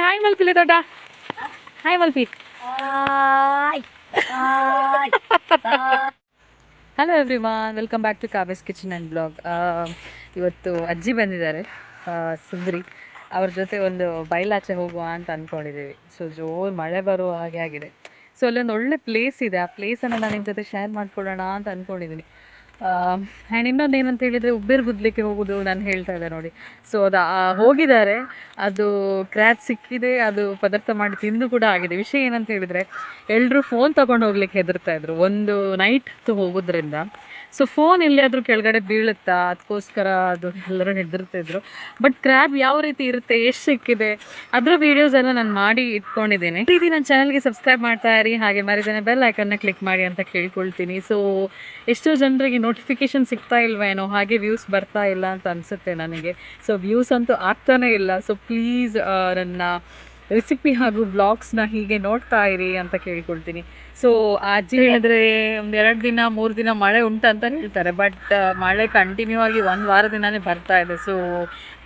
Hi ಮಲ್ಪಿಲೆ ದೊಡ್ಡ hi ಮಲ್ಪಿ. Hello everyone, welcome back to Kavya's kitchen and blog. ಇವತ್ತು ಅಜ್ಜಿ ಬಂದಿದ್ದಾರೆ, ಸುಂದ್ರಿ. ಅವ್ರ ಜೊತೆ ಒಂದು ಬಯಲಾಚೆ ಹೋಗುವ ಅಂತ ಅಂದ್ಕೊಂಡಿದ್ದೀವಿ. ಸೊ ಜೋರು ಮಳೆ ಬರುವ ಹಾಗೆ ಆಗಿದೆ. ಸೊ ಅಲ್ಲೊಂದು ಒಳ್ಳೆ ಪ್ಲೇಸ್ ಇದೆ, ಆ ಪ್ಲೇಸನ್ನು ನಾನು ನಿಮ್ಮ ಜೊತೆ ಶೇರ್ ಮಾಡ್ಕೊಳ್ಳೋಣ ಅಂತ ಅಂದ್ಕೊಂಡಿದ್ದೀನಿ. ಆ್ಯಂಡ್ ಇನ್ನೊಂದು ಏನಂತ ಹೇಳಿದರೆ, ಉಬ್ಬೇರು ಗುದ್ಲಿಕ್ಕೆ ಹೋಗೋದು ನಾನು ಹೇಳ್ತಾ ಇದ್ದೆ ನೋಡಿ. ಸೊ ಅದು ಹೋಗಿದ್ದಾರೆ, ಅದು ಕ್ರ್ಯಾಚ್ ಸಿಕ್ಕಿದೆ, ಅದು ಪದಾರ್ಥ ಮಾಡಿ ತಿಂದು ಕೂಡ ಆಗಿದೆ. ವಿಷಯ ಏನಂತ ಹೇಳಿದರೆ, ಎಲ್ಲರೂ ಫೋನ್ ತೊಗೊಂಡು ಹೋಗ್ಲಿಕ್ಕೆ ಹೆದರ್ತಾ ಇದ್ರು ಒಂದು ನೈಟ್ ಹೋಗೋದ್ರಿಂದ. ಸೊ ಫೋನ್ ಎಲ್ಲಿಯಾದರೂ ಕೆಳಗಡೆ ಬೀಳುತ್ತಾ, ಅದಕ್ಕೋಸ್ಕರ ಅದು ಎಲ್ಲರೂ ಹೆದರ್ತಿದ್ರು. ಬಟ್ ಕ್ರ್ಯಾಬ್ ಯಾವ ರೀತಿ ಇರುತ್ತೆ, ಎಷ್ಟು ಸಿಕ್ಕಿದೆ, ಅದರ ವೀಡಿಯೋಸ್ ಎಲ್ಲ ನಾನು ಮಾಡಿ ಇಟ್ಕೊಂಡಿದ್ದೀನಿ. ಈ ರೀತಿ ನನ್ನ ಚಾನಲ್ಗೆ ಸಬ್ಸ್ಕ್ರೈಬ್ ಮಾಡ್ತಾ ಇರಿ, ಹಾಗೆ ಮರಿದೇನೆ ಬೆಲ್ ಐಕನ್ನ ಕ್ಲಿಕ್ ಮಾಡಿ ಅಂತ ಕೇಳ್ಕೊಳ್ತೀನಿ. ಸೊ ಎಷ್ಟೋ ಜನರಿಗೆ ನೋಟಿಫಿಕೇಶನ್ ಸಿಗ್ತಾ ಇಲ್ವೇನೋ, ಹಾಗೆ ವ್ಯೂಸ್ ಬರ್ತಾ ಇಲ್ಲ ಅಂತ ಅನಿಸುತ್ತೆ ನನಗೆ. ಸೊ ವ್ಯೂಸ್ ಅಂತೂ ಆಗ್ತಾನೇ ಇಲ್ಲ. ಸೊ ಪ್ಲೀಸ್ ನನ್ನ ರೆಸಿಪಿ ಹಾಗೂ ಬ್ಲಾಗ್ಸ್ನ ಹೀಗೆ ನೋಡ್ತಾ ಇರಿ ಅಂತ ಕೇಳ್ಕೊಳ್ತೀನಿ. ಸೊ ಅಜ್ಜಿ ಹೇಳಿದ್ರೆ ಒಂದು 2 ದಿನ 3 ದಿನ ಮಳೆ ಉಂಟಂತ ಹೇಳ್ತಾರೆ, ಬಟ್ ಮಳೆ ಕಂಟಿನ್ಯೂ ಆಗಿ 1 ವಾರದಿಂದನೇ ಬರ್ತಾ ಇದೆ. ಸೊ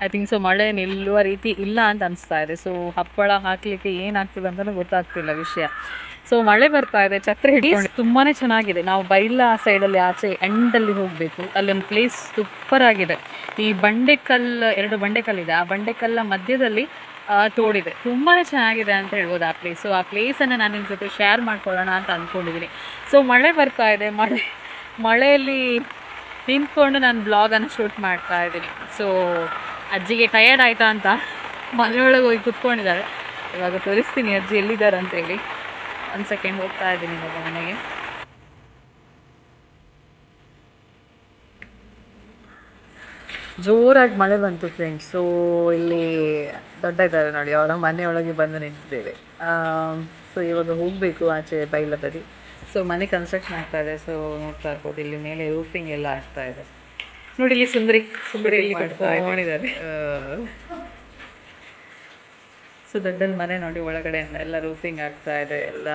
ಐ ಥಿಂಕ್ ಸೊ ಮಳೆ ನಿಲ್ಲುವ ರೀತಿ ಇಲ್ಲ ಅಂತ ಅನಿಸ್ತಾ ಇದೆ. ಸೊ ಹಪ್ಪಳ ಹಾಕಲಿಕ್ಕೆ ಏನಾಗ್ತದೆ ಅಂತಲೂ ಗೊತ್ತಾಗ್ತಿಲ್ಲ ವಿಷಯ. ಸೊ ಮಳೆ ಬರ್ತಾ ಇದೆ, ಛತ್ರಿ ಹಿಡಿದು ತುಂಬಾ ಚೆನ್ನಾಗಿದೆ. ನಾವು ಬೈಲ ಸೈಡಲ್ಲಿ ಆಚೆ ಎಂಡಲ್ಲಿ ಹೋಗಬೇಕು, ಅಲ್ಲೊಂದು ಪ್ಲೇಸ್ ಸೂಪರ್ ಆಗಿದೆ. ಈ ಬಂಡೆಕಲ್ಲು 2 ಬಂಡೆಕಲ್ಲಿದೆ, ಆ ಬಂಡೆಕಲ್ಲ ಮಧ್ಯದಲ್ಲಿ ತೋಡಿದೆ, ತುಂಬಾ ಚೆನ್ನಾಗಿದೆ ಅಂತ ಹೇಳ್ಬೋದು ಆ ಪ್ಲೇಸ್. ಸೊ ಆ ಪ್ಲೇಸನ್ನು ನಾನು ನಿಮ್ಮ ಜೊತೆ ಶೇರ್ ಮಾಡ್ಕೊಳ್ಳೋಣ ಅಂತ ಅಂದ್ಕೊಂಡಿದ್ದೀನಿ. ಸೊ ಮಳೆ ಬರ್ತಾ ಇದೆ, ಮಳೆಯಲ್ಲಿ ನಿಂತ್ಕೊಂಡು ನಾನು ಬ್ಲಾಗನ್ನು ಶೂಟ್ ಮಾಡ್ತಾ ಇದ್ದೀನಿ. ಸೊ ಅಜ್ಜಿಗೆ ಟಯರ್ಡ್ ಆಯಿತಾ ಅಂತ ಮನೆಯೊಳಗೆ ಹೋಗಿ ಕುತ್ಕೊಂಡಿದ್ದಾರೆ. ಇವಾಗ ತೋರಿಸ್ತೀನಿ ಅಜ್ಜಿ ಎಲ್ಲಿದ್ದಾರೆ ಅಂತೇಳಿ. 1 ಸೆಕೆಂಡ್, ಹೋಗ್ತಾ ಇದ್ದೀನಿ ಇವಾಗ ಮನೆಗೆ. ಜೋರಾಗಿ ಮಳೆ ಬಂತು ಫ್ರೆಂಡ್ಸ್. ಸೊ ಇಲ್ಲಿ ದೊಡ್ಡ ಇದ್ದಾರೆ ನೋಡಿ, ಅವರ ಮನೆಯೊಳಗೆ ಬಂದು ನಿಂತಿದ್ದೇವೆ. ಸೊ ಇವಾಗ ಹೋಗಬೇಕು ಆಚೆ ಬೈಲ ಬದಿ. ಸೊ ಮನೆ ಕನ್ಸ್ಟ್ರಕ್ಷನ್ ಆಗ್ತಾ ಇದೆ. ಸೊ ನೋಡ್ತಾ ಇರ್ಬೋದು, ಇಲ್ಲಿ ಮೇಲೆ ರೂಫಿಂಗ್ ಎಲ್ಲ ಆಗ್ತಾ ಇದೆ ನೋಡಿ. ಇಲ್ಲಿ ಸುಂದರಿ ಇಲ್ಲಿ ಕಟ್ಕೊಂಡಿದ್ದಾರೆ. ಸೊ ದೊಡ್ಡನ ಮನೆ ನೋಡಿ, ಒಳಗಡೆಯಿಂದ ಎಲ್ಲ ರೂಫಿಂಗ್ ಆಗ್ತಾ ಇದೆ, ಎಲ್ಲ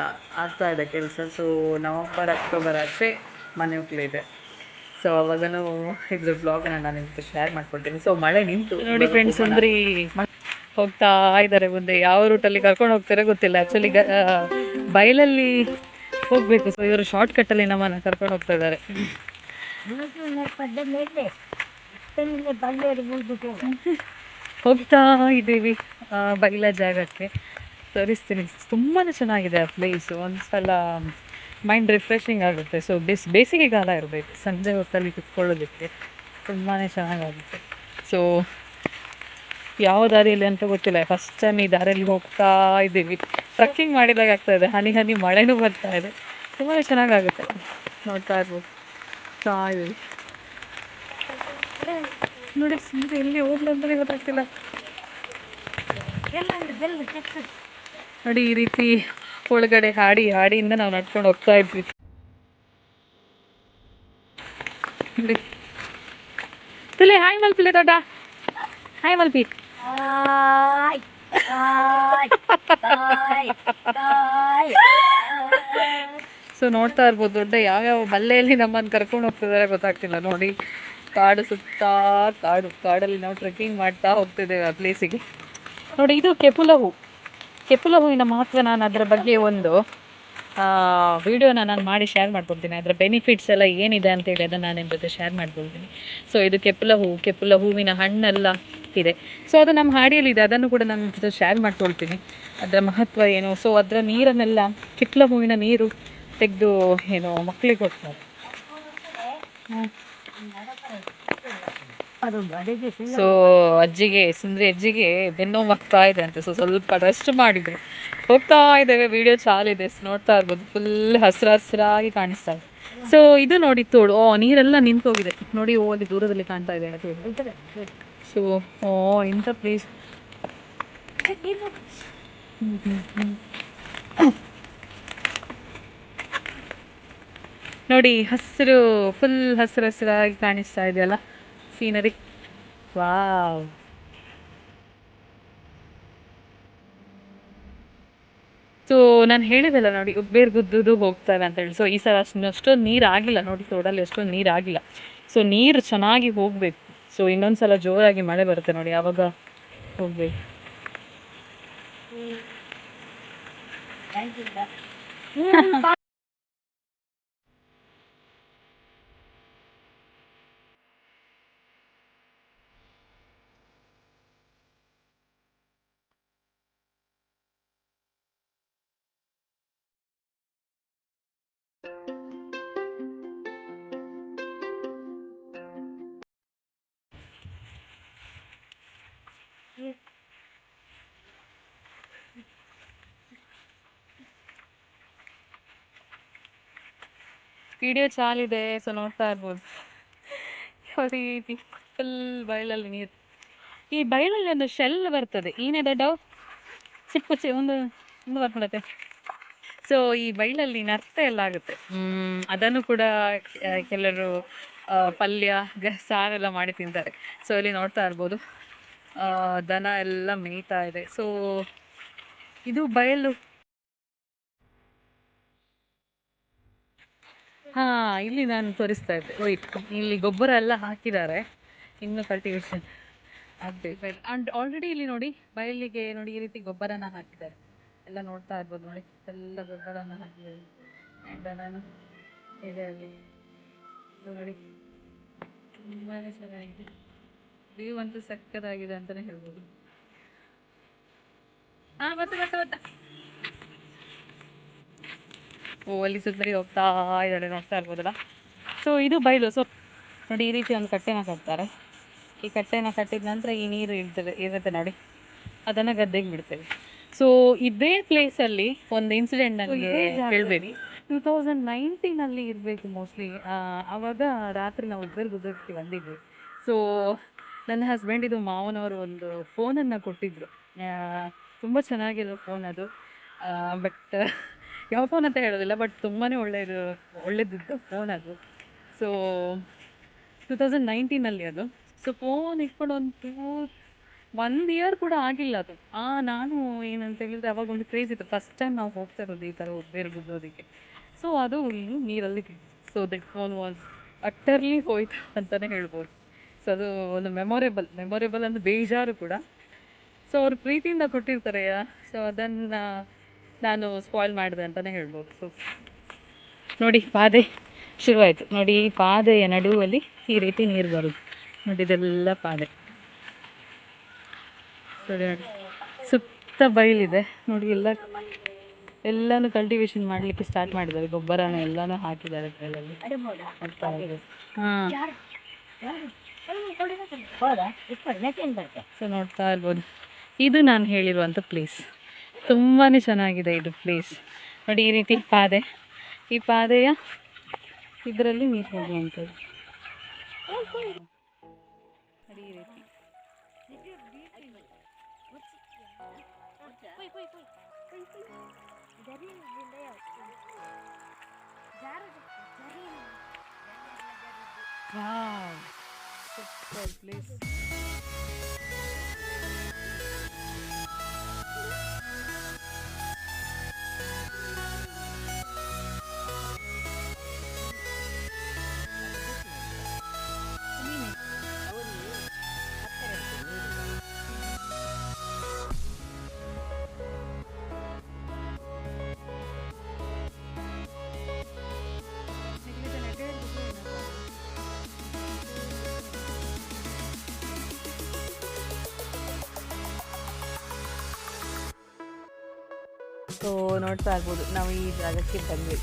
ಆಗ್ತಾ ಇದೆ ಕೆಲಸ. ಸೊ ನವಂಬರ್ ಅಕ್ಟೋಬರ್ ಆಚೆ ಮನೆ ಹೋಗ್ಲಿದೆ. ಸೊ ಅವಾಗನೂ ಇದ್ರ ಬ್ಲಾಗ್ನ ನಾನು ನಿಮ್ಗೆ ಶೇರ್ ಮಾಡ್ಕೊಳ್ತೀನಿ. ಸೊ ಮಳೆ ನಿಂತು ನೋಡಿ ಫ್ರೆಂಡ್ಸ್, ಸುಂದರಿ ಹೋಗ್ತಾ ಇದ್ದಾರೆ ಮುಂದೆ. ಯಾವ ರೂಟಲ್ಲಿ ಕರ್ಕೊಂಡು ಹೋಗ್ತಾರೆ ಗೊತ್ತಿಲ್ಲ. ಆ್ಯಕ್ಚುಲಿ ಬೈಲಲ್ಲಿ ಹೋಗಬೇಕು. ಸೊ ಇವರು ಶಾರ್ಟ್ ಕಟ್ಟಲ್ಲಿ ನಮ್ಮನ್ನು ಕರ್ಕೊಂಡು ಹೋಗ್ತಾ ಇದ್ದಾರೆ. ಹೋಗ್ತಾ ಇದ್ದೀವಿ ಬೈಲ ಜಾಗಕ್ಕೆ, ತೋರಿಸ್ತೀನಿ. ತುಂಬಾ ಚೆನ್ನಾಗಿದೆ ಆ ಪ್ಲೇಸು, ಒಂದ್ಸಲ ಮೈಂಡ್ ರಿಫ್ರೆಶಿಂಗ್ ಆಗುತ್ತೆ. ಸೊ ಬೇಸಿಗೆಗಾಲ ಇರಬೇಕು, ಸಂಜೆ ಹೊತ್ತಲ್ಲಿ ಕುತ್ಕೊಳ್ಳೋದಕ್ಕೆ ತುಂಬಾ ಚೆನ್ನಾಗಾಗುತ್ತೆ. ಸೊ ಯಾವ ದಾರಿಯಲ್ಲಿ ಅಂತ ಗೊತ್ತಿಲ್ಲ, ಫಸ್ಟ್ ಟೈಮ್ ಈ ದಾರಿಯಲ್ಲಿ ಹೋಗ್ತಾ ಇದ್ದೀವಿ. ಟ್ರಕ್ಕಿಂಗ್ ಮಾಡಿದಾಗ ಆಗ್ತಾ ಇದೆ, ಹನಿ ಹನಿ ಮಳೆನೂ ಬರ್ತಾ ಇದೆ, ತುಂಬಾ ಚೆನ್ನಾಗಾಗುತ್ತೆ. ನೋಡ್ತಾ ಇರ್ಬೋದು, ಇದ್ದೀವಿ ನೋಡಿ. ಸುಮ್ಮನೆ ಎಲ್ಲಿ ಹೋಗ್ಲಂತಲೇ ಗೊತ್ತಾಗ್ತಿಲ್ಲ ನೋಡಿ. ಈ ರೀತಿ ಒಳಗಡೆ ಹಾಡಿಯಿಂದ ನಾವು ನಡ್ಕೊಂಡು ಹೋಗ್ತಾ ಇದ್ವಿ ನೋಡಿ. ತುಲೆ ಹಾಯ್ ಮಲ್ಪಿಲೆ ದೊಡ್ಡ ಹಾಯ್ ಮಲ್ಪಿ. ಸೊ ನೋಡ್ತಾ ಇರ್ಬೋದು, ದೊಡ್ಡ ಯಾವ್ಯಾವ ಬಲ್ಲೆಯಲ್ಲಿ ನಮ್ಮನ್ನು ಕರ್ಕೊಂಡು ಹೋಗ್ತಿದ್ದಾರೆ ಗೊತ್ತಾಗ್ತಿಲ್ಲ ನೋಡಿ. ಕಾಡು ಸುತ್ತಾ ಕಾಡಲ್ಲಿ ನಾವು ಟ್ರೆಕ್ಕಿಂಗ್ ಮಾಡ್ತಾ ಹೋಗ್ತಿದ್ದೇವೆ ಆ ಪ್ಲೇಸಿಗೆ ನೋಡಿ. ಇದು ಕೆಪುಲ ಹೂವಿನ ಮಹತ್ವ, ನಾನು ಅದರ ಬಗ್ಗೆ ಒಂದು ವಿಡಿಯೋನ ನಾನು ಮಾಡಿ ಶೇರ್ ಮಾಡ್ಕೊಳ್ತೀನಿ. ಅದರ ಬೆನಿಫಿಟ್ಸ್ ಎಲ್ಲ ಏನಿದೆ ಅಂತೇಳಿ ಅದನ್ನು ನಾನು ನಿಮ್ಮ ಜೊತೆ ಶೇರ್ ಮಾಡ್ಕೊಳ್ತೀನಿ. ಸೊ ಇದು ಕೆಪುಲ ಹೂವಿನ ಹಣ್ಣೆಲ್ಲ ಇದೆ. ಸೊ ಅದು ನಮ್ಮ ಹಾಡಿಯಲ್ಲಿದೆ, ಅದನ್ನು ಕೂಡ ನಾನು ನಿಮ್ಮ ಜೊತೆ ಶೇರ್ ಮಾಡ್ಕೊಳ್ತೀನಿ, ಅದರ ಮಹತ್ವ ಏನು. ಸೊ ಅದರ ನೀರನ್ನೆಲ್ಲ, ಕೆಪುಲ ಹೂವಿನ ನೀರು ತೆಗೆದು ಏನು ಮಕ್ಕಳಿಗೆ ಕೊಡ್ತಾರೆ. ಸೊ ಸುಂದರಿ ಅಜ್ಜಿಗೆ ಬೆನ್ನೋವಾಗ್ತಾ ಇದೆ ಅಂತೆ. ಸೊ ಸ್ವಲ್ಪ ರೆಸ್ಟ್ ಮಾಡಿದೆ, ಹೋಗ್ತಾ ಇದ್ದೇವೆ. ವಿಡಿಯೋ ಚಾಲಿದೆ, ನೋಡ್ತಾ ಇರ್ಬೋದು, ಫುಲ್ ಹಸಿರಾಗಿ ಕಾಣಿಸ್ತಾ ಇದೆ. ಸೊ ಇದು ನೋಡಿ ತೋಡು, ನೀರೆಲ್ಲ ನಿಂತೋಗಿದೆ ನೋಡಿ. ಅಲ್ಲಿ ದೂರದಲ್ಲಿ ಕಾಣ್ತಾ ಇದೆ. ಸೊ ಇಂಥ ಪ್ಲೇಸ್ ನೋಡಿ, ಫುಲ್ ಹಸಿರಾಗಿ ಕಾಣಿಸ್ತಾ ಇದೆಯಲ್ಲ ಸೀನರಿ. ವಾವ್. ಸೊ ನಾನು ಹೇಳಿದೆಲ್ಲ ನೋಡಿ, ಉಬ್ಬೇರು ಗುದ್ದುದು ಹೋಗ್ತವೆ ಅಂತ ಹೇಳಿ. ಸೊ ಈ ಸಲ ಅಷ್ಟೊಂದು ನೀರು ಆಗಿಲ್ಲ ನೋಡಿ, ತೋಡಲ್ಲಿ ಅಷ್ಟೊಂದು ನೀರು ಆಗಿಲ್ಲ. ಸೊ ನೀರು ಚೆನ್ನಾಗಿ ಹೋಗಬೇಕು. ಸೊ ಇನ್ನೊಂದು ಸಲ ಜೋರಾಗಿ ಮಳೆ ಬರುತ್ತೆ ನೋಡಿ, ಆವಾಗ ಹೋಗ್ಬೇಕು. ವಿಡಿಯೋ ಚಾಲಿದೆ, ಸೊ ನೋಡ್ತಾ ಇರ್ಬೋದು. ಯಾವ ರೀತಿ ಫುಲ್ ಬಯಲಲ್ಲಿ ನೀರು. ಈ ಬಯಲಲ್ಲಿ ಒಂದು ಶೆಲ್ ಬರ್ತದೆ, ಏನೇ ದೊಡ್ಡವು ಚಿಕ್ಕ ಒಂದು ಒಂದು ಬರ್ಕೊಳತ್ತೆ. ಸೊ ಈ ಬಯಲಲ್ಲಿ ನರ್ತೆ ಎಲ್ಲ ಆಗುತ್ತೆ. ಅದನ್ನು ಕೂಡ ಕೆಲವರು ಪಲ್ಯ ಸಾರೆಲ್ಲ ಮಾಡಿ ತಿಂತಾರೆ. ಸೊ ಇಲ್ಲಿ ನೋಡ್ತಾ ಇರ್ಬೋದು ದನ ಎಲ್ಲ ಮೇಯ್ತಾ ಇದೆ. ಸೊ ಇದು ಬಯಲು. ಹಾ, ಇಲ್ಲಿ ನಾನು ತೋರಿಸ್ತಾ ಇದ್ದೆ. ವೈಟ್, ಇಲ್ಲಿ ಗೊಬ್ಬರ ಎಲ್ಲ ಹಾಕಿದ್ದಾರೆ, ಇನ್ನು ಕಲ್ಟಿವೇಶನ್ ಆಗ್ಬೇಕು. ಅಂಡ್ ಆಲ್ರೆಡಿ ಇಲ್ಲಿ ನೋಡಿ ಬಯಲಿಗೆ ನೋಡಿ ಈ ರೀತಿ ಗೊಬ್ಬರನ ಹಾಕಿದ್ದಾರೆ. ಎಲ್ಲ ನೋಡ್ತಾ ಇರ್ಬೋದು ನೋಡಿ, ಎಲ್ಲ ಗೊಬ್ಬರನ ಹಾಕಿದ್ದಾರೆ. ದನನ ಇದೆ ಅಲ್ಲಿ ನೋಡಿ, ತುಂಬಾನೇ ಚೆನ್ನಾಗಿದೆ. ವ್ಯೂ ಅಂತೂ ಸಕ್ಕತ್ತಾಗಿದೆ ಅಂತಾನೆ ಹೇಳ್ಬೋದು. ಹಾ, ಮತ್ತೆ ಓ, ಅಲ್ಲಿ ಸುತ್ತಲಿ ಹೋಗ್ತಾ ಇದ್ದಾಳೆ, ನೋಡ್ತಾ ಇರ್ಬೋದಲ್ಲ. ಸೊ ಇದು ಬಯಲು. ಸೊ ನೋಡಿ, ಈ ರೀತಿ ಒಂದು ಕಟ್ಟೆನ ಕಟ್ತಾರೆ. ಈ ಕಟ್ಟೆನ ಕಟ್ಟಿದ ನಂತರ ಈ ನೀರು ಇರುತ್ತೆ ನೋಡಿ, ಅದನ್ನು ಗದ್ದೆಗೆ ಬಿಡ್ತೇವೆ. ಸೊ ಇದೇ ಪ್ಲೇಸಲ್ಲಿ ಒಂದು ಇನ್ಸಿಡೆಂಟ್ ನನಗೆ ಹೇಳ್ಬೇಡಿ. 2019 ಇರಬೇಕು ಮೋಸ್ಟ್ಲಿ. ಆವಾಗ ರಾತ್ರಿ ನಾವು ಗುಜರಾತ್ಗೆ ಬಂದಿದ್ವಿ. ಸೊ ನನ್ನ ಹಸ್ಬೆಂಡ್ ಇದು ಮಾವನವರು ಒಂದು ಫೋನನ್ನು ಕೊಟ್ಟಿದ್ರು. ತುಂಬ ಚೆನ್ನಾಗಿರೋ ಫೋನ್ ಅದು. ಬಟ್ ಯಾವ ಫೋನ್ ಅಂತ ಹೇಳೋದಿಲ್ಲ, ಬಟ್ ತುಂಬಾ ಒಳ್ಳೇದಿದ್ದು ಫೋನ್ ಅದು. ಸೊ 2019 ಅದು. ಸೊ ಫೋನ್ ಇಟ್ಕೊಂಡು ಒಂದು 1 ಇಯರ್ ಕೂಡ ಆಗಿಲ್ಲ ಅದು. ನಾನು ಏನಂತ ಹೇಳಿದ್ರೆ ಅವಾಗ ಒಂದು ಕ್ರೇಜ್ ಇತ್ತು. ಫಸ್ಟ್ ಟೈಮ್ ನಾವು ಹೋಗ್ತಾ ಇರೋದು ಈ ಥರ ಬೇರೆ ಗುದ್ದೋದಕ್ಕೆ. ಸೊ ಅದು ನೀರಲ್ಲಿ. ಸೊ ದಟ್ ಫೋನ್ ವಾಸ್ ಅಟ್ಟರ್ಲಿ ಹೋಯ್ತು ಅಂತಲೇ ಹೇಳ್ಬೋದು. ಸೊ ಅದು ಒಂದು ಮೆಮೊರೇಬಲ್ ಅಂದ್ರೆ ಬೇಜಾರು ಕೂಡ. ಸೊ ಅವ್ರು ಪ್ರೀತಿಯಿಂದ ಕೊಟ್ಟಿರ್ತಾರೆ. ಸೊ ಅದನ್ನು ನಾನು ಸ್ಪಾಯ್ಲ್ ಮಾಡಿದೆ ಅಂತಲೇ ಹೇಳ್ಬೋದು. ಸೊ ನೋಡಿ, ಪಾದೆ ಶುರುವಾಯಿತು ನೋಡಿ. ಪಾದೆಯ ನಡುವಲ್ಲಿ ಈ ರೀತಿ ನೀರು ಬರೋದು ನೋಡಿ, ಇದೆಲ್ಲ ಪಾದೆ. ಸರಿ ನೋಡಿ, ಸುತ್ತ ಬಯಲಿದೆ ನೋಡಿ. ಎಲ್ಲನೂ ಕಲ್ಟಿವೇಶನ್ ಮಾಡಲಿಕ್ಕೆ ಸ್ಟಾರ್ಟ್ ಮಾಡಿದ್ದಾರೆ. ಗೊಬ್ಬರನ ಎಲ್ಲನೂ ಹಾಕಿದ್ದಾರೆ ಬಯಲಲ್ಲಿ. ಹಾಂ, ಸೊ ನೋಡ್ತಾ ಇರ್ಬೋದು. ಇದು ನಾನು ಹೇಳಿರುವಂಥ ಪ್ಲೇಸ್. ತುಂಬಾ ಚೆನ್ನಾಗಿದೆ ಇದು ಪ್ಲೇಸ್ ನೋಡಿ. ಈ ರೀತಿ ಪಾದೆ, ಈ ಪಾದೆಯ ಇದರಲ್ಲಿ ನೀರು ಹೋಗುವಂಥದ್ದು ನೋಡಿ. ಈ ರೀತಿ ವಾವ್, ಸೂಪರ್ ಪ್ಲೇಸ್. ಸೊ ನೋಡ್ತಾ ಇರ್ಬೋದು, ನಾವು ಈ ಜಾಗಕ್ಕೆ ಬಂದ್ವಿ.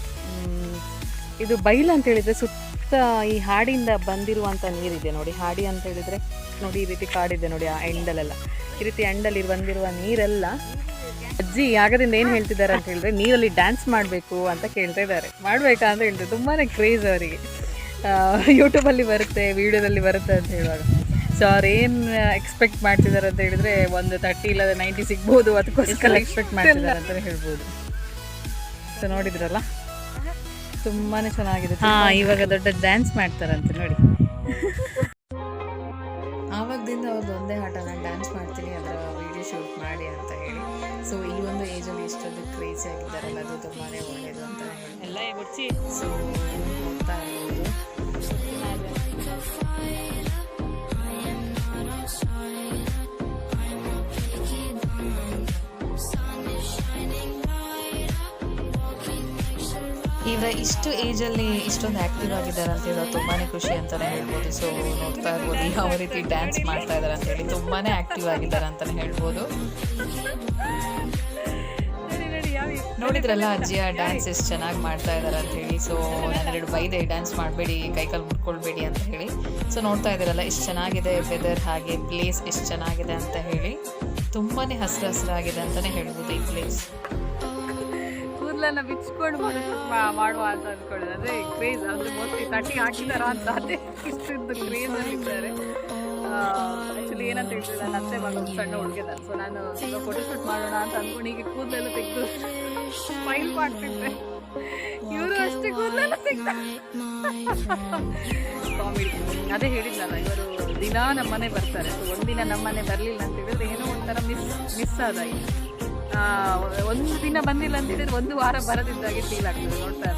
ಇದು ಬೈಲು ಅಂತ ಹೇಳಿದರೆ ಸುತ್ತ ಈ ಹಾಡಿಂದ ಬಂದಿರುವಂಥ ನೀರಿದೆ ನೋಡಿ. ಹಾಡಿ ಅಂತ ಹೇಳಿದರೆ ನೋಡಿ, ಈ ರೀತಿ ಕಾಡಿದೆ ನೋಡಿ, ಆ ಎಂಡಲೆಲ್ಲ ಈ ರೀತಿ ಎಂಡಲ್ಲಿ ಬಂದಿರುವ ನೀರೆಲ್ಲ. ಅಜ್ಜಿ ಆಗದಿಂದ ಏನು ಹೇಳ್ತಿದ್ದಾರೆ ಅಂತ ಹೇಳಿದ್ರೆ, ನೀರಲ್ಲಿ ಡ್ಯಾನ್ಸ್ ಮಾಡಬೇಕು ಅಂತ ಕೇಳ್ತಾ ಇದ್ದಾರೆ. ಮಾಡಬೇಕಾ ಅಂತ ಹೇಳ್ತಾರೆ. ತುಂಬಾ ಕ್ರೇಜ್ ಅವರಿಗೆ. ಯೂಟ್ಯೂಬಲ್ಲಿ ಬರುತ್ತೆ, ವೀಡಿಯೋದಲ್ಲಿ ಬರುತ್ತೆ ಅಂತ ಹೇಳುವಾಗ. ಸೊ ಅವ್ರು ಏನು ಎಕ್ಸ್ಪೆಕ್ಟ್ ಮಾಡ್ತಿದ್ದಾರೆ ಅಂತ ಹೇಳಿದರೆ, ಒಂದು 30 ಇಲ್ಲ 90 ಸಿಗ್ಬೋದು, ಅದಕ್ಕೋಸ್ಕರ ಎಕ್ಸ್ಪೆಕ್ಟ್ ಮಾಡ್ತಿದ್ದಾರೆ ಅಂತಲೇ ಹೇಳ್ಬೋದು. ಸೊ ನೋಡಿದ್ರಲ್ಲ, ತುಂಬಾ ಚೆನ್ನಾಗಿದೆ. ಇವಾಗ ದೊಡ್ಡ ಡ್ಯಾನ್ಸ್ ಮಾಡ್ತಾರಂತೆ ನೋಡಿ. ಆವಾಗದಿಂದ ಅವ್ರದ್ದು ಒಂದೇ ಆಟ, ನಾನು ಡ್ಯಾನ್ಸ್ ಮಾಡ್ತೀನಿ, ಅದರ ವಿಡಿಯೋ ಶೂಟ್ ಮಾಡಿ ಅಂತ ಹೇಳಿ. ಸೊ ಈ ಒಂದು ಏಜಲ್ಲಿ ಎಷ್ಟೊಂದು ಕ್ರೇಜಿ ಆಗಿದ್ದಾರಲ್ಲ, ಅದು ತುಂಬಾ ಒಳ್ಳೆಯದು ಅಂತ ಎಲ್ಲ ಗೊತ್ತಿ. ಸೊ ಹೋಗ್ತಾ ಇರ್ಬೋದು. ಇಷ್ಟು ಏಜಲ್ಲಿ ಇಷ್ಟೊಂದು ಆ್ಯಕ್ಟಿವ್ ಆಗಿದ್ದಾರೆ ಅಂತ ಹೇಳೋದು ತುಂಬಾ ಖುಷಿ ಅಂತಲೇ ಹೇಳ್ಬೋದು. ಸೊ ನೋಡ್ತಾ ಇರ್ಬೋದು ಯಾವ ರೀತಿ ಡ್ಯಾನ್ಸ್ ಮಾಡ್ತಾ ಇದ್ದಾರೆ ಅಂತೇಳಿ, ತುಂಬಾ ಆ್ಯಕ್ಟಿವ್ ಆಗಿದ್ದಾರೆ ಅಂತಲೇ ಹೇಳ್ಬೋದು. ನೋಡಿದ್ರಲ್ಲ ಅಜ್ಜಿಯ ಡ್ಯಾನ್ಸ್ ಎಷ್ಟು ಚೆನ್ನಾಗಿ ಮಾಡ್ತಾ ಇದ್ದಾರೆ ಅಂತ ಹೇಳಿ. ಸೊ ನಾನೆರಡು ಬೈದೆ ಡ್ಯಾನ್ಸ್ ಮಾಡಬೇಡಿ, ಕೈಕಾಲು ಮುಟ್ಕೊಳ್ಬೇಡಿ ಅಂತ ಹೇಳಿ. ಸೊ ನೋಡ್ತಾ ಇದ್ದೀರಲ್ಲ ಎಷ್ಟು ಚೆನ್ನಾಗಿದೆ ವೆದರ್, ಹಾಗೆ ಪ್ಲೇಸ್ ಎಷ್ಟು ಚೆನ್ನಾಗಿದೆ ಅಂತ ಹೇಳಿ. ತುಂಬಾ ಹಸಿರಾಗಿದೆ ಅಂತಲೇ ಹೇಳ್ಬೋದು ಈ ಪ್ಲೇಸ್. ಕೂದಲನ್ನು ಬಿಚ್ಕೊಂಡು ಮಾಡುವ ಅಂತ ಅಂದ್ಕೊಳ್ಳೋದು, ಅಂದರೆ ಕ್ರೇಜ್ ಅಂದರೆ ಮೋಸ್ಟ್ಲಿ ತಟ್ಟಿಗೆ ಹಾಕಿದಾರ ಅಂತ ಅದೇ ಇಷ್ಟಿದ್ದು ಕ್ರೇಜಲ್ಲಿದ್ದಾರೆ. ಆ್ಯಕ್ಚುಲಿ ಏನಂತ ಹೇಳಿದ್ರೆ ನನ್ನ ಅತ್ತೆ ಮಗ ಒಂದು ಸಣ್ಣ ಹುಡುಗಿದ್ದಾನೆ. ಸೊ ನಾನು ಫೋಟೋಶೂಟ್ ಮಾಡೋಣ ಅಂತ ಅಂದ್ಕೊಂಡು ಹೀಗೆ ಕೂದಲೆಲ್ಲ ತೆಗೆದು ಸ್ಮೈಲ್ ಮಾಡ್ತಿದ್ದೆ. ಇವರು ಅಷ್ಟೇ ಕೂದಲೆಲ್ಲ ತೆಗೆದು ಕಾಮಿಡಿ. ಅದೇ ಹೇಳಿದ್ನಲ್ಲ, ಇವರು ದಿನ ನಮ್ಮನೆ ಬರ್ತಾರೆ. ಸೊ ಒಂದಿನ ನಮ್ಮನೆ ಬರಲಿಲ್ಲ ಅಂತ ಹೇಳಿದ್ರೆ ಏನೋ ಒಂಥರ ಮಿಸ್ ಆದಾಗಿ. ಒಂದು ದಿನ ಬಂದಿಲ್ಲ ಅಂತ ಹೇಳಿದ್ರೆ ಒಂದು ವಾರ ಬರದಿದ್ದಾಗೆ ಫೀಲ್ ಆಗ್ತದೆ. ನೋಡ್ತಾ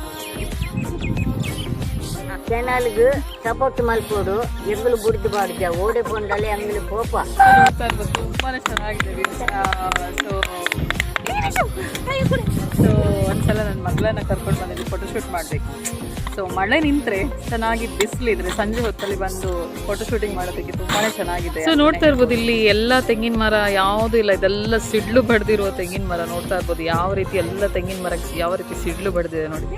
ಚಾನಲ್ಗೆ ಸಪೋರ್ಟ್ ಮಲ್ಪೋಡು ಎಂಗ್ಳು ಬುಡ್ದು ಬಾಡಿದ್ಯ ಓಡೆ ಬಂಡಲೆ ಅಂಗ್ಳು ಕೋಪ. ನೋಡ್ತಾ ಇರ್ಬೋದು, ತುಂಬಾ ಚೆನ್ನಾಗಿದೆ. ಸೊ ಒಂದ್ಸಲ ನನ್ನ ಮಗಳನ್ನ ಕರ್ಕೊಂಡು ಬಂದಿದ್ದು ಫೋಟೋಶೂಟ್ ಮಾಡಬೇಕು. ಸೊ ಮಳೆ ನಿಂತರೆ ಚೆನ್ನಾಗಿ, ಬಿಸಿಲಿದ್ರೆ ಸಂಜೆ ಹೊತ್ತಲ್ಲಿ ಬಂದು ಫೋಟೋಶೂಟಿಂಗ್ ಮಾಡೋದಕ್ಕೆ ತುಂಬಾ ಚೆನ್ನಾಗಿದೆ. ಸೊ ನೋಡ್ತಾ ಇರ್ಬೋದು ಇಲ್ಲಿ ಎಲ್ಲ ತೆಂಗಿನ ಮರ ಯಾವುದೂ ಇಲ್ಲ, ಇದೆಲ್ಲ ಸಿಡ್ಲು ಬಡ್ದಿರುವ ತೆಂಗಿನ ಮರ. ನೋಡ್ತಾ ಇರ್ಬೋದು ಯಾವ ರೀತಿ ಎಲ್ಲ ತೆಂಗಿನ ಮರಕ್ಕೆ ಯಾವ ರೀತಿ ಸಿಡ್ಲು ಬಡ್ದಿದೆ ನೋಡಿ,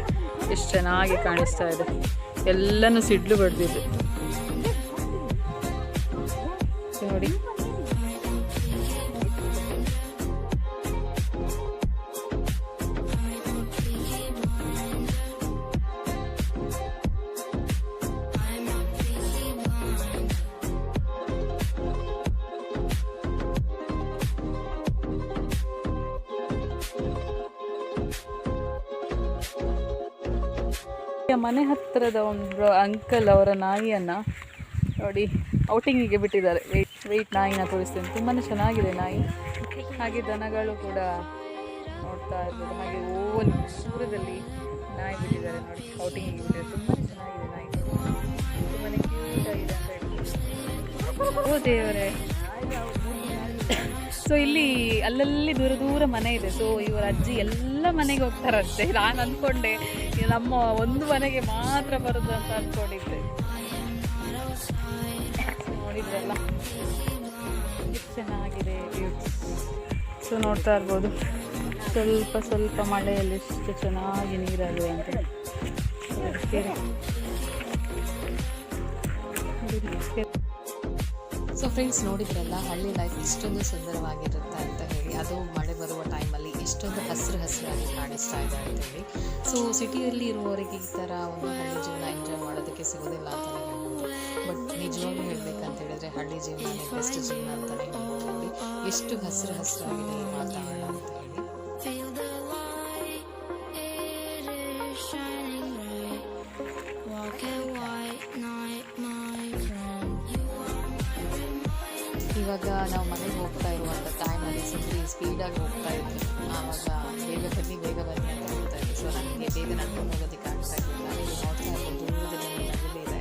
ಎಷ್ಟು ಚೆನ್ನಾಗಿ ಕಾಣಿಸ್ತಾ ಇದೆ. ಎಲ್ಲನೂ ಸಿಡ್ಲು ಬಡ್ದಿದೆ ನೋಡಿ. ಮನೆ ಹತ್ತಿರದ ಒಂದು ಅಂಕಲ್ ಅವರ ನಾಯಿಯನ್ನು ನೋಡಿ ಔಟಿಂಗಿಗೆ ಬಿಟ್ಟಿದ್ದಾರೆ. ವೆಯ್ಟ್ ನಾಯಿನ ತೋರಿಸ್ತೀನಿ, ತುಂಬಾ ಚೆನ್ನಾಗಿದೆ ನಾಯಿ. ಹಾಗೆ ದನಗಳು ಕೂಡ ನೋಡ್ತಾ ಇರ್ಬೋದು. ಹಾಗೆ ಓವಲ್ ದೂರದಲ್ಲಿ ನಾಯಿ ಬಿಟ್ಟಿದ್ದಾರೆ ನೋಡಿ, ಔಟಿಂಗಿಗೆ ಬಿಟ್ಟಿದ್ದಾರೆ. ತುಂಬಾ ಚೆನ್ನಾಗಿದೆ ನಾಯಿ, ತುಂಬಾ ಕ್ಯೂಟ್ ಆಗಿದೆ ಅಂತ ಹೇಳ್ಬೋದು. ಓ ದೇವರೇ. ಸೊ ಇಲ್ಲಿ ಅಲ್ಲಲ್ಲಿ ದೂರ ದೂರ ಮನೆ ಇದೆ. ಸೊ ಇವರ ಅಜ್ಜಿ ಎಲ್ಲ ಮನೆಗೆ ಹೋಗ್ತಾರಂತೆ. ನಾನು ಅಂದ್ಕೊಂಡೆ ನಮ್ಮ ಒಂದು ಮನೆಗೆ ಮಾತ್ರ ಬರೋದು ಅಂತ ಅಂದ್ಕೊಂಡಿದ್ದೆ. ನೋಡಿದ್ರಲ್ಲ ಎಷ್ಟು ಚೆನ್ನಾಗಿದೆ ವ್ಯೂ. ಸೊ ನೋಡ್ತಾ ಇರ್ಬೋದು ಸ್ವಲ್ಪ ಸ್ವಲ್ಪ ಮಳೆಯಲ್ಲಿ ಎಷ್ಟು ಚೆನ್ನಾಗಿ ನೀರಾಗಿದೆ ಅಂತ. ಸೊ ಫ್ರೆಂಡ್ಸ್ ನೋಡಿದ್ರಲ್ಲ ಹಳ್ಳಿ ಲೈಫ್ ಇಷ್ಟೊಂದು ಸುಂದರವಾಗಿರುತ್ತೆ ಅಂತ ಹೇಳಿ. ಅದು ಮಳೆ ಬರುವ ಟೈಮಲ್ಲಿ ಎಷ್ಟೊಂದು ಹಸಿರಾಗಿ ಕಾಣಿಸ್ತಾ ಇದೆ ಅಂತೇಳಿ. ಸೊ ಸಿಟಿಯಲ್ಲಿ ಇರುವವರಿಗೆ ಈ ಥರ ಒಂದು ಹಳ್ಳಿ ಜೀವನ ಎಂಜಾಯ್ ಮಾಡೋದಕ್ಕೆ ಸಿಗೋದಿಲ್ಲ ಅಂತಲೇ ಹೇಳ್ಬೋದು. ಬಟ್ ನಿಜವಾಗ್ಲೂ ಹೇಳಬೇಕಂತ ಹೇಳಿದ್ರೆ ಹಳ್ಳಿ ಜೀವನನೇ ಬೆಸ್ಟ್ ಜೀವನ ಅಂತಲೇ ಹೇಳ್ಬೋದು. ನೋಡಿ ಎಷ್ಟು ಹಸಿರಾಗಿದೆ ಈ ವಾತಾವರಣ ಅಂತ ಹೇಳಿ. ಇವಾಗ ನಾವು ಮನೆಗೆ ಹೋಗ್ತಾ ಇರುವಂಥ ಟೈಮಲ್ಲಿ ಸ್ಪೀಡಾಗಿ ಹೋಗ್ತಾ ಇದ್ವಿ. ಆವಾಗ ಬೇಗ ಬನ್ನಿ ಅಂತ ಹೇಳ್ತಾ ಇದ್ವಿ. ಸೊ ನನಗೆ ಬೇಗ ನಡ್ಕೊಂಡು ಹೋಗೋದಕ್ಕೆ ಆಗ್ತಾ ಇರಲಿಲ್ಲ. ಇಲ್ಲಿ ನೋಡ್ತಾ ಇರ್ಬೋದು ದೂರದಲ್ಲಿ ನವಿಲು ಇದೆ.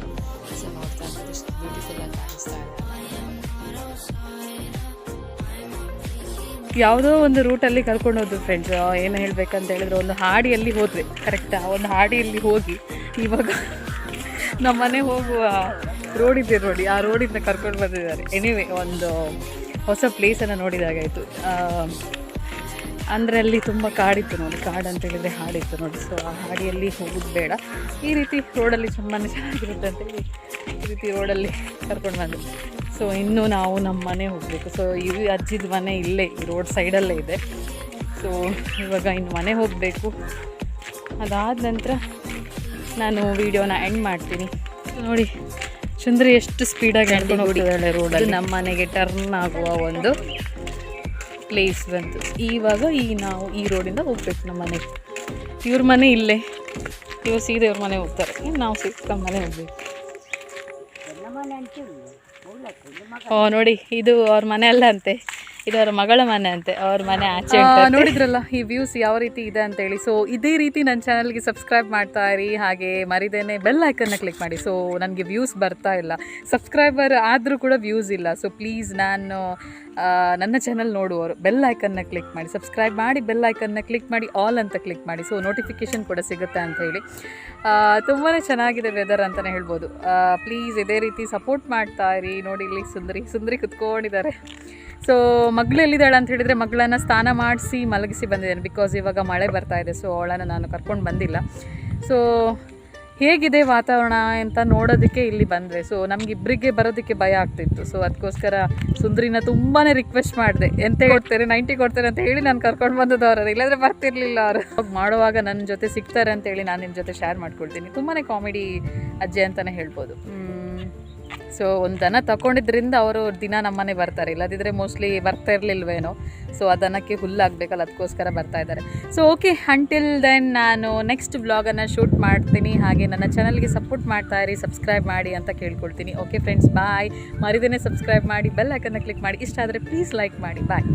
ಸೊ ನೋಡ್ತಾ ಇರ್ಬೋದು ಎಷ್ಟು ಬ್ಯೂಟಿಫುಲ್ಲಾಗಿ ಕಾಣಿಸ್ತಾ ಇದೆ. ಯಾವುದೋ ಒಂದು ರೂಟಲ್ಲಿ ಕರ್ಕೊಂಡು ಹೋದ್ರು ಫ್ರೆಂಡ್ಸ್. ಏನು ಹೇಳಬೇಕಂತ ಹೇಳಿದ್ರೆ ಒಂದು ಹಾಡಿಯಲ್ಲಿ ಹೋದ್ವಿ. ಕರೆಕ್ಟಾ, ಒಂದು ಹಾಡಿಯಲ್ಲಿ ಹೋಗಿ ಇವಾಗ ನಮ್ಮ ಮನೆ ಹೋಗುವ ರೋಡ್ ಇದೆ ನೋಡಿ, ಆ ರೋಡಿಂದ ಕರ್ಕೊಂಡು ಬಂದಿದ್ದಾರೆ. ಎನಿವೆ ಒಂದು ಹೊಸ ಪ್ಲೇಸನ್ನು ನೋಡಿದಾಗಾಯಿತು. ಅಂದರೆ ಅಲ್ಲಿ ತುಂಬ ಕಾಡಿತ್ತು ನೋಡಿ, ಕಾಡು ಅಂತ ಹೇಳಿದರೆ ಹಾಡಿತ್ತು ನೋಡಿ. ಸೊ ಆ ಹಾಡಿಯಲ್ಲಿ ಹೋಗೋದು ಬೇಡ, ಈ ರೀತಿ ರೋಡಲ್ಲಿ ತುಂಬಾ ಚೆನ್ನಾಗಿರುತ್ತೆ ಅಂತೇಳಿ ಈ ರೀತಿ ರೋಡಲ್ಲಿ ಕರ್ಕೊಂಡು ಬಂದು. ಸೊ ಇನ್ನೂ ನಾವು ನಮ್ಮ ಮನೆ ಹೋಗಬೇಕು. ಸೊ ಈ ಅಜ್ಜಿದ ಮನೆ ಇಲ್ಲೇ ಈ ರೋಡ್ ಸೈಡಲ್ಲೇ ಇದೆ. ಸೊ ಇವಾಗ ಇನ್ನು ಮನೆ ಹೋಗಬೇಕು. ಅದಾದ ನಂತರ ನಾನು ವಿಡಿಯೋನ ಎಂಡ್ ಮಾಡ್ತೀನಿ. ನೋಡಿ ಸುಂದರಿ ಎಷ್ಟು ಸ್ಪೀಡಾಗಿ ನಡ್ಕೊಂಡು ಹೋಗ್ತಿದ್ದಾಳೆ ರೋಡಲ್ಲಿ. ನಮ್ಮ ಮನೆಗೆ ಟರ್ನ್ ಆಗುವ ಒಂದು ಪ್ಲೇಸ್ ಬಂತು. ಇವಾಗ ನಾವು ಈ ರೋಡಿಂದ ಹೋಗ್ಬೇಕು ನಮ್ಮ ಮನೆಗೆ. ಇವ್ರ ಮನೆ ಇಲ್ಲೇ, ಇವ್ರು ಸೀದಾ ಇವ್ರ ಮನೆ ಹೋಗ್ತಾರೆ, ನಾವು ಸೀದಾ ನಮ್ಮ ಮನೆ ಹೋಗ್ಬೇಕು. ಓ ನೋಡಿ ಇದು ಅವ್ರ ಮನೆ ಅಲ್ಲ ಅಂತೆ, ಇದು ಅವರ ಮಗಳ ಮನೆ ಅಂತೆ, ಅವ್ರ ಮನೆ ಆಚೆ ನೋಡಿದ್ರಲ್ಲ ಈ ವ್ಯೂಸ್ ಯಾವ ರೀತಿ ಇದೆ ಅಂತೇಳಿ. ಸೊ ಇದೇ ರೀತಿ ನನ್ನ ಚಾನಲ್ಗೆ ಸಬ್ಸ್ಕ್ರೈಬ್ ಮಾಡ್ತಾ ಇರಿ, ಹಾಗೆ ಮರಿದೇನೆ ಬೆಲ್ ಐಕನ್ನ ಕ್ಲಿಕ್ ಮಾಡಿ. ಸೊ ನನಗೆ ವ್ಯೂಸ್ ಬರ್ತಾ ಇಲ್ಲ, ಸಬ್ಸ್ಕ್ರೈಬರ್ ಆದರೂ ಕೂಡ ವ್ಯೂಸ್ ಇಲ್ಲ. ಸೊ ಪ್ಲೀಸ್ ನಾನು ನನ್ನ ಚಾನಲ್ ನೋಡುವವರು ಬೆಲ್ ಐಕನ್ನ ಕ್ಲಿಕ್ ಮಾಡಿ, ಸಬ್ಸ್ಕ್ರೈಬ್ ಮಾಡಿ, ಬೆಲ್ ಐಕನ್ನ ಕ್ಲಿಕ್ ಮಾಡಿ, ಆಲ್ ಅಂತ ಕ್ಲಿಕ್ ಮಾಡಿ. ಸೊ ನೋಟಿಫಿಕೇಷನ್ ಕೂಡ ಸಿಗುತ್ತೆ ಅಂತ ಹೇಳಿ. ತುಂಬಾ ಚೆನ್ನಾಗಿದೆ ವೆದರ್ ಅಂತಲೇ ಹೇಳ್ಬೋದು. ಪ್ಲೀಸ್ ಇದೇ ರೀತಿ ಸಪೋರ್ಟ್ ಮಾಡ್ತಾ ಇರಿ. ನೋಡಿ ಇಲ್ಲಿ ಸುಂದರಿ ಕುತ್ಕೊಂಡಿದ್ದಾರೆ. ಸೊ ಮಗಳು ಎಲ್ಲಿದ್ದಾಳೆ ಅಂತ ಹೇಳಿದರೆ, ಮಗಳನ್ನ ಸ್ನಾನ ಮಾಡಿಸಿ ಮಲಗಿಸಿ ಬಂದಿದ್ದೇನೆ. ಬಿಕಾಸ್ ಇವಾಗ ಮಳೆ ಬರ್ತಾ ಇದೆ, ಸೊ ಅವಳನ್ನು ನಾನು ಕರ್ಕೊಂಡು ಬಂದಿಲ್ಲ. ಸೊ ಹೇಗಿದೆ ವಾತಾವರಣ ಅಂತ ನೋಡೋದಕ್ಕೆ ಇಲ್ಲಿ ಬಂದರೆ. ಸೊ ನಮಗಿಬ್ಬರಿಗೆ ಬರೋದಕ್ಕೆ ಭಯ ಆಗ್ತಿತ್ತು. ಸೊ ಅದಕ್ಕೋಸ್ಕರ ಸುಂದ್ರಿನ ತುಂಬಾ ರಿಕ್ವೆಸ್ಟ್ ಮಾಡಿದೆ, ಎಂತ ಕೊಡ್ತಾರೆ 90 ಕೊಡ್ತಾರೆ ಅಂತ ಹೇಳಿ ನಾನು ಕರ್ಕೊಂಡು ಬಂದದ್ದು ಅವ್ರದ್ದು, ಇಲ್ಲಾಂದರೆ ಬರ್ತಿರ್ಲಿಲ್ಲ ಅವರು. ಮಾಡುವಾಗ ನನ್ನ ಜೊತೆ ಸಿಗ್ತಾರೆ ಅಂತೇಳಿ ನಾನು ನಿಮ್ಮ ಜೊತೆ ಶೇರ್ ಮಾಡ್ಕೊಳ್ತೀನಿ. ತುಂಬಾ ಕಾಮಿಡಿ ಅಜ್ಜಿ ಅಂತಲೇ ಹೇಳ್ಬೋದು. ಸೊ ಒಂದು ದನ ತಗೊಂಡಿದ್ರಿಂದ ಅವರು ದಿನ ನಮ್ಮನೆ ಬರ್ತಾರೆ, ಇಲ್ಲದಿದ್ದರೆ ಮೋಸ್ಟ್ಲಿ ಬರ್ತಾ ಇರಲಿಲ್ವೇನೋ. ಸೊ ಆ ದನಕ್ಕೆ ಹುಲ್ಲಾಗಬೇಕಲ್ಲ, ಅದಕ್ಕೋಸ್ಕರ ಬರ್ತಾ ಇದ್ದಾರೆ. ಸೊ ಓಕೆ, ಅಂಟಿಲ್ ದೆನ್ ನಾನು ನೆಕ್ಸ್ಟ್ ವ್ಲಾಗನ್ನು ಶೂಟ್ ಮಾಡ್ತೀನಿ. ಹಾಗೆ ನನ್ನ ಚಾನಲ್ಗೆ ಸಪೋರ್ಟ್ ಮಾಡ್ತಾ ಇರಿ, ಸಬ್ಸ್ಕ್ರೈಬ್ ಮಾಡಿ ಅಂತ ಕೇಳ್ಕೊಳ್ತೀನಿ. ಓಕೆ ಫ್ರೆಂಡ್ಸ್, ಬಾಯ್. ಮರಿದೇನೆ ಸಬ್ಸ್ಕ್ರೈಬ್ ಮಾಡಿ, ಬೆಲ್ ಐಕನ್ನ ಕ್ಲಿಕ್ ಮಾಡಿ. ಇಷ್ಟ ಆದರೆ ಪ್ಲೀಸ್ ಲೈಕ್ ಮಾಡಿ. ಬಾಯ್.